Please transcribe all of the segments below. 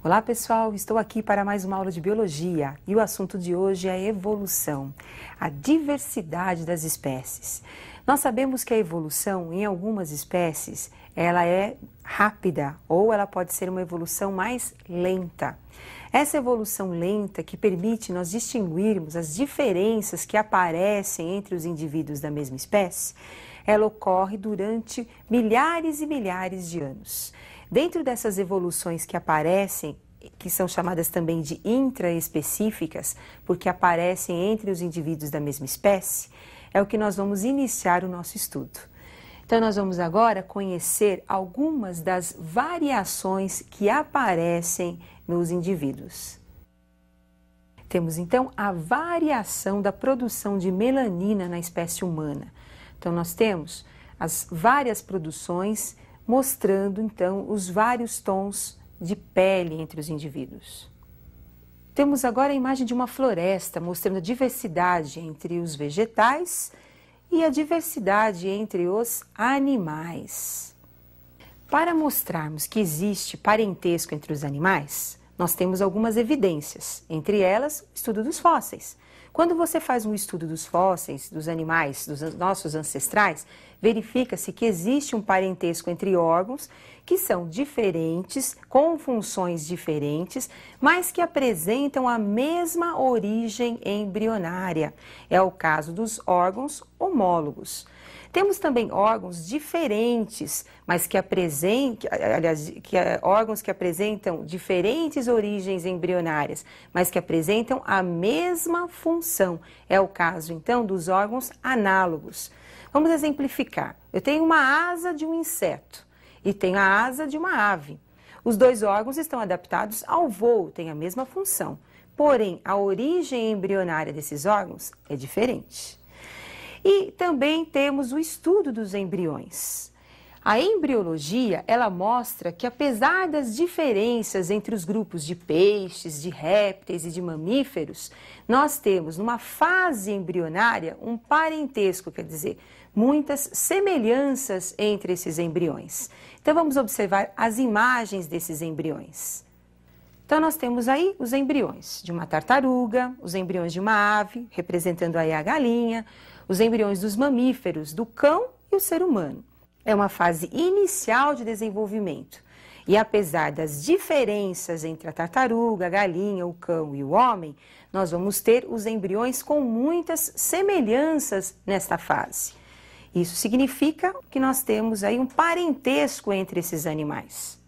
Olá pessoal, estou aqui para mais uma aula de Biologia e o assunto de hoje é a evolução, a diversidade das espécies. Nós sabemos que a evolução em algumas espécies ela é rápida ou ela pode ser uma evolução mais lenta. Essa evolução lenta que permite nós distinguirmos as diferenças que aparecem entre os indivíduos da mesma espécie, ela ocorre durante milhares e milhares de anos. Dentro dessas evoluções que aparecem, que são chamadas também de intraespecíficas, porque aparecem entre os indivíduos da mesma espécie, é o que nós vamos iniciar o nosso estudo. Então, nós vamos agora conhecer algumas das variações que aparecem nos indivíduos. Temos, então, a variação da produção de melanina na espécie humana. Então, nós temos as várias produções mostrando, então, os vários tons de pele entre os indivíduos. Temos agora a imagem de uma floresta, mostrando a diversidade entre os vegetais e a diversidade entre os animais. Para mostrarmos que existe parentesco entre os animais, nós temos algumas evidências, entre elas o estudo dos fósseis. Quando você faz um estudo dos fósseis, dos animais, dos nossos ancestrais, verifica-se que existe um parentesco entre órgãos que são diferentes, com funções diferentes, mas que apresentam a mesma origem embrionária. É o caso dos órgãos homólogos. Temos também órgãos diferentes, mas que órgãos que apresentam diferentes origens embrionárias, mas que apresentam a mesma função. É o caso, então, dos órgãos análogos. Vamos exemplificar. Eu tenho uma asa de um inseto e tenho a asa de uma ave. Os dois órgãos estão adaptados ao voo, têm a mesma função. Porém, a origem embrionária desses órgãos é diferente. E também temos o estudo dos embriões. A embriologia, ela mostra que apesar das diferenças entre os grupos de peixes, de répteis e de mamíferos, nós temos numa fase embrionária um parentesco, quer dizer, muitas semelhanças entre esses embriões. Então vamos observar as imagens desses embriões. Então nós temos aí os embriões de uma tartaruga, os embriões de uma ave, representando aí a galinha, os embriões dos mamíferos, do cão e o ser humano. É uma fase inicial de desenvolvimento. E apesar das diferenças entre a tartaruga, a galinha, o cão e o homem, nós vamos ter os embriões com muitas semelhanças nesta fase. Isso significa que nós temos aí um parentesco entre esses animais.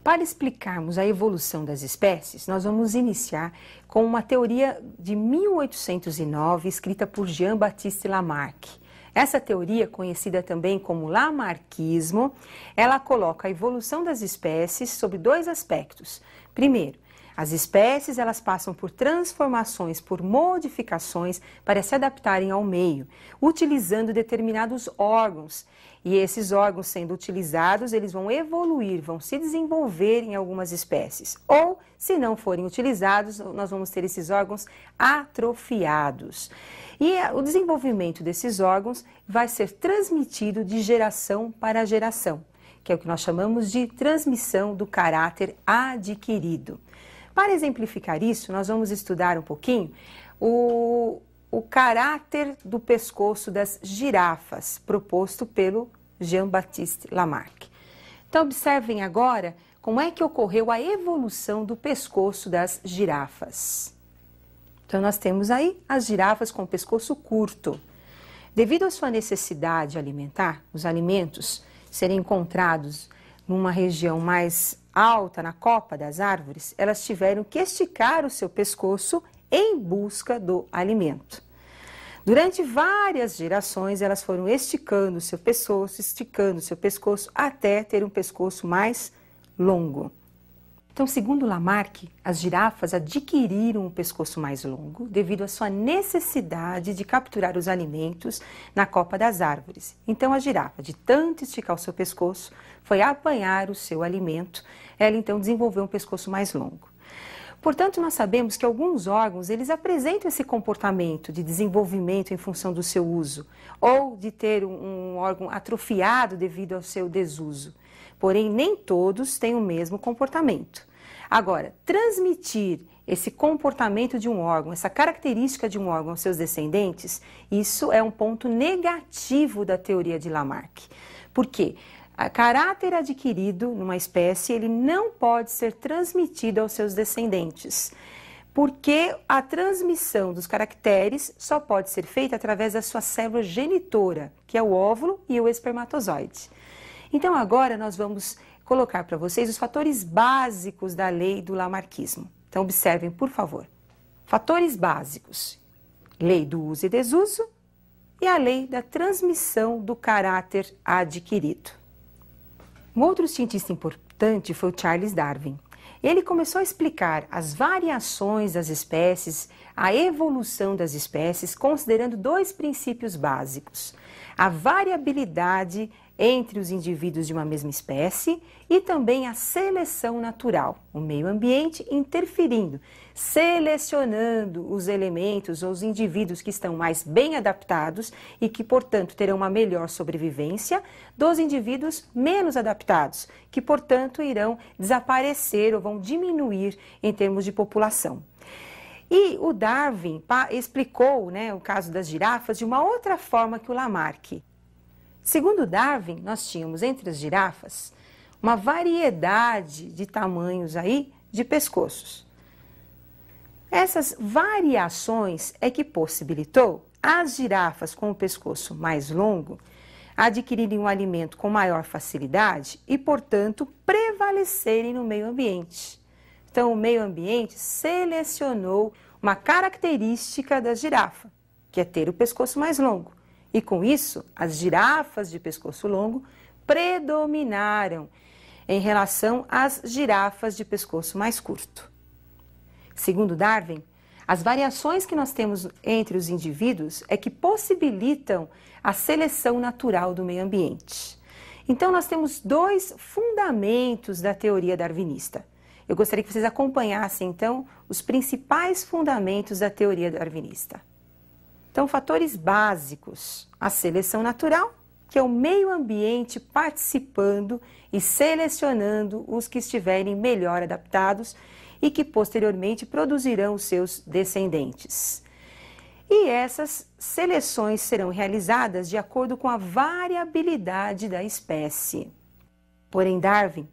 Para explicarmos a evolução das espécies, nós vamos iniciar com uma teoria de 1809, escrita por Jean-Baptiste Lamarck. Essa teoria, conhecida também como Lamarckismo, ela coloca a evolução das espécies sobre dois aspectos. Primeiro, as espécies elas passam por transformações, por modificações para se adaptarem ao meio, utilizando determinados órgãos. E esses órgãos sendo utilizados, eles vão evoluir, vão se desenvolver em algumas espécies. Ou, se não forem utilizados, nós vamos ter esses órgãos atrofiados. E o desenvolvimento desses órgãos vai ser transmitido de geração para geração, que é o que nós chamamos de transmissão do caráter adquirido. Para exemplificar isso, nós vamos estudar um pouquinho o caráter do pescoço das girafas, proposto pelo Jean-Baptiste Lamarck. Então, observem agora como é que ocorreu a evolução do pescoço das girafas. Então, nós temos aí as girafas com o pescoço curto. Devido à sua necessidade alimentar, os alimentos serem encontrados numa região mais alta, na copa das árvores, elas tiveram que esticar o seu pescoço em busca do alimento. Durante várias gerações, elas foram esticando o seu pescoço, até ter um pescoço mais longo. Então, segundo Lamarck, as girafas adquiriram um pescoço mais longo devido à sua necessidade de capturar os alimentos na copa das árvores. Então, a girafa, de tanto esticar o seu pescoço, foi apanhar o seu alimento. Ela, então, desenvolveu um pescoço mais longo. Portanto, nós sabemos que alguns órgãos, eles apresentam esse comportamento de desenvolvimento em função do seu uso, ou de ter um órgão atrofiado devido ao seu desuso. Porém, nem todos têm o mesmo comportamento. Agora, transmitir esse comportamento de um órgão, essa característica de um órgão aos seus descendentes, isso é um ponto negativo da teoria de Lamarck. Por quê? O caráter adquirido numa espécie, ele não pode ser transmitido aos seus descendentes, porque a transmissão dos caracteres só pode ser feita através da sua célula genitora, que é o óvulo e o espermatozoide. Então agora nós vamos colocar para vocês os fatores básicos da lei do lamarquismo. Então observem, por favor. Fatores básicos: lei do uso e desuso e a lei da transmissão do caráter adquirido. Um outro cientista importante foi o Charles Darwin. Ele começou a explicar as variações das espécies, a evolução das espécies, considerando dois princípios básicos: a variabilidade entre os indivíduos de uma mesma espécie e também a seleção natural, o meio ambiente interferindo, selecionando os elementos ou os indivíduos que estão mais bem adaptados e que, portanto, terão uma melhor sobrevivência dos indivíduos menos adaptados, que, portanto, irão desaparecer ou vão diminuir em termos de população. E o Darwin explicou, o caso das girafas de uma outra forma que o Lamarck. Segundo Darwin, nós tínhamos entre as girafas uma variedade de tamanhos aí de pescoços. Essas variações é que possibilitou as girafas com o pescoço mais longo adquirirem um alimento com maior facilidade e, portanto, prevalecerem no meio ambiente. Então, o meio ambiente selecionou uma característica da girafa, que é ter o pescoço mais longo. E com isso, as girafas de pescoço longo predominaram em relação às girafas de pescoço mais curto. Segundo Darwin, as variações que nós temos entre os indivíduos é que possibilitam a seleção natural do meio ambiente. Então, nós temos dois fundamentos da teoria darwinista. Eu gostaria que vocês acompanhassem, então, os principais fundamentos da teoria darwinista. Então, fatores básicos: a seleção natural, que é o meio ambiente participando e selecionando os que estiverem melhor adaptados e que posteriormente produzirão os seus descendentes. E essas seleções serão realizadas de acordo com a variabilidade da espécie. Porém, Darwin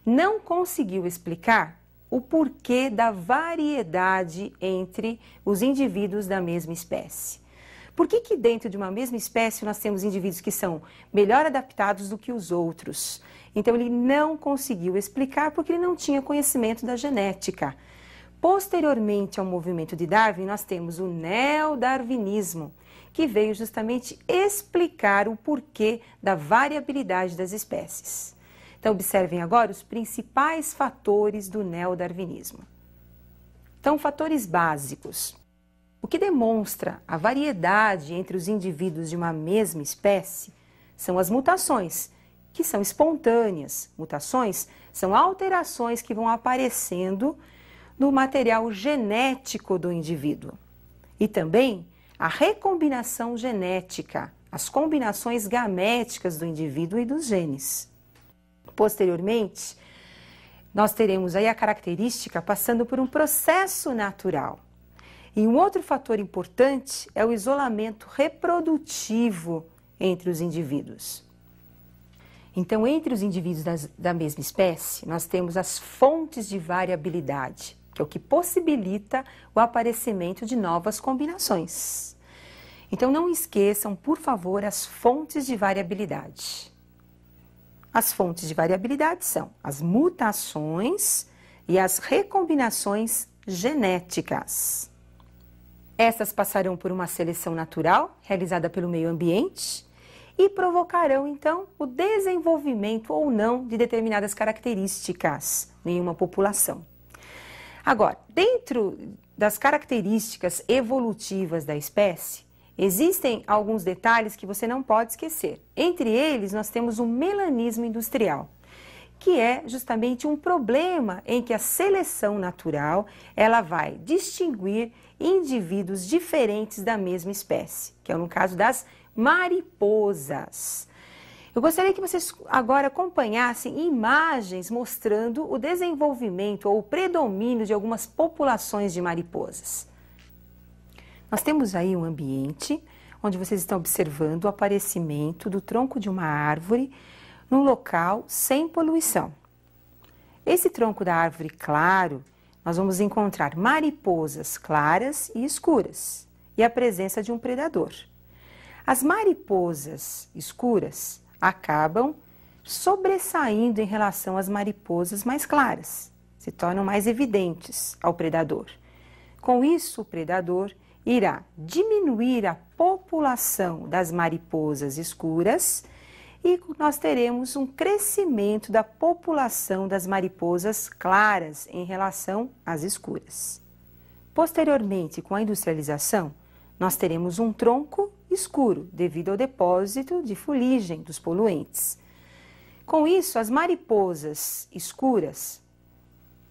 não conseguiu explicar o porquê da variedade entre os indivíduos da mesma espécie. Por que dentro de uma mesma espécie nós temos indivíduos que são melhor adaptados do que os outros? Então ele não conseguiu explicar porque ele não tinha conhecimento da genética. Posteriormente ao movimento de Darwin, nós temos o neodarwinismo, que veio justamente explicar o porquê da variabilidade das espécies. Então observem agora os principais fatores do neodarwinismo. Então, fatores básicos. O que demonstra a variedade entre os indivíduos de uma mesma espécie são as mutações, que são espontâneas. Mutações são alterações que vão aparecendo no material genético do indivíduo. E também a recombinação genética, as combinações gaméticas do indivíduo e dos genes. Posteriormente, nós teremos aí a característica passando por um processo natural. E um outro fator importante é o isolamento reprodutivo entre os indivíduos. Então, entre os indivíduos da mesma espécie, nós temos as fontes de variabilidade, que é o que possibilita o aparecimento de novas combinações. Então, não esqueçam, por favor, as fontes de variabilidade. As fontes de variabilidade são as mutações e as recombinações genéticas. Essas passarão por uma seleção natural, realizada pelo meio ambiente, e provocarão, então, o desenvolvimento ou não de determinadas características em uma população. Agora, dentro das características evolutivas da espécie, existem alguns detalhes que você não pode esquecer. Entre eles, nós temos o melanismo industrial, que é justamente um problema em que a seleção natural ela vai distinguir indivíduos diferentes da mesma espécie, que é no caso das mariposas. Eu gostaria que vocês agora acompanhassem imagens mostrando o desenvolvimento ou o predomínio de algumas populações de mariposas. Nós temos aí um ambiente onde vocês estão observando o aparecimento do tronco de uma árvore num local sem poluição. Esse tronco da árvore claro, nós vamos encontrar mariposas claras e escuras e a presença de um predador. As mariposas escuras acabam sobressaindo em relação às mariposas mais claras, se tornam mais evidentes ao predador. Com isso, o predador irá diminuir a população das mariposas escuras e nós teremos um crescimento da população das mariposas claras em relação às escuras. Posteriormente, com a industrialização, nós teremos um tronco escuro devido ao depósito de fuligem dos poluentes. Com isso, as mariposas escuras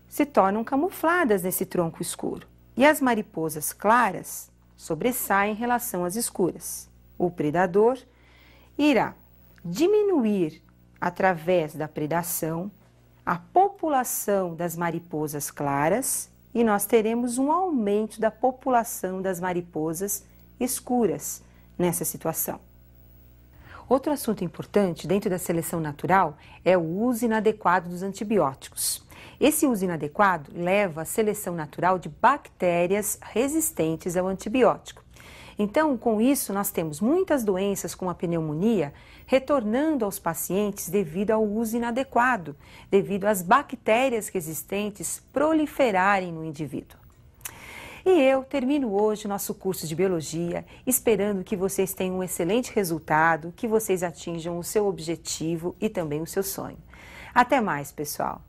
se tornam camufladas nesse tronco escuro e as mariposas claras sobressaem em relação às escuras. O predador irá diminuir, através da predação, a população das mariposas claras e nós teremos um aumento da população das mariposas escuras nessa situação. Outro assunto importante dentro da seleção natural é o uso inadequado dos antibióticos. Esse uso inadequado leva à seleção natural de bactérias resistentes ao antibiótico. Então, com isso, nós temos muitas doenças como a pneumonia retornando aos pacientes devido ao uso inadequado, devido às bactérias resistentes proliferarem no indivíduo. E eu termino hoje o nosso curso de Biologia, esperando que vocês tenham um excelente resultado, que vocês atinjam o seu objetivo e também o seu sonho. Até mais, pessoal!